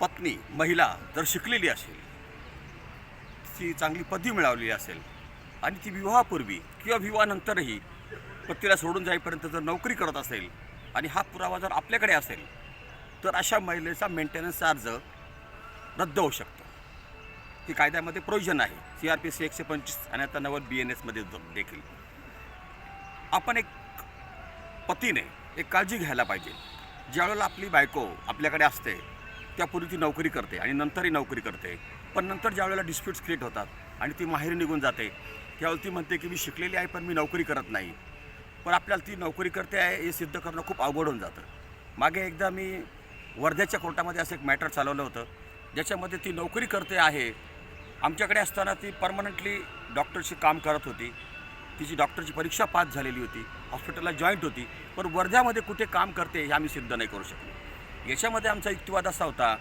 पत्नी महिला जर शिकलेली असेल, ती चांगली पदवी मिळवलेली असेल आणि ती विवाहापूर्वी किंवा विवाहानंतरही पतीला सोडून जाईपर्यंत जर नोकरी करत असेल आणि हा पुरावा जर आपल्याकडे असेल, तर अशा महिलेचा मेंटेनन्स चार्ज रद्द होऊ शकतो. ही कायद्यामध्ये प्रोव्हिजन आहे, CRPC 125 आणि आता नवल BNSमध्ये देखील. आपण एक पतीने एक काळजी घ्यायला पाहिजे. ज्यावेळेला आपली बायको आपल्याकडे असते त्यापूर्वी ती नोकरी करते आणि नंतरही नोकरी करते, पण नंतर ज्यावेळेला डिस्प्यूट्स क्रिएट होतात आणि ती माहेरी निघून जाते, त्यावेळेला ती म्हणते की मी शिकलेली आहे पण मी नोकरी करत नाही. पण आपल्याला ती नोकरी करते आहे हे सिद्ध करणं खूप अवघड होऊन जातं. मागे एकदा मी वर्ध्याच्या कोर्टामध्ये असं एक मॅटर चालवलं होतं, ज्याच्यामध्ये ती नोकरी करते आहे, आमच्याकडे असताना ती परमनंटली डॉक्टरशी काम करत होती, तिची डॉक्टरची परीक्षा पास झालेली होती, हॉस्पिटलला जॉईंट होती, पण वर्ध्यामध्ये कुठे काम करते हे आम्ही सिद्ध नाही करू शकलो. याच्यामध्ये आमचा युक्तिवाद असा होता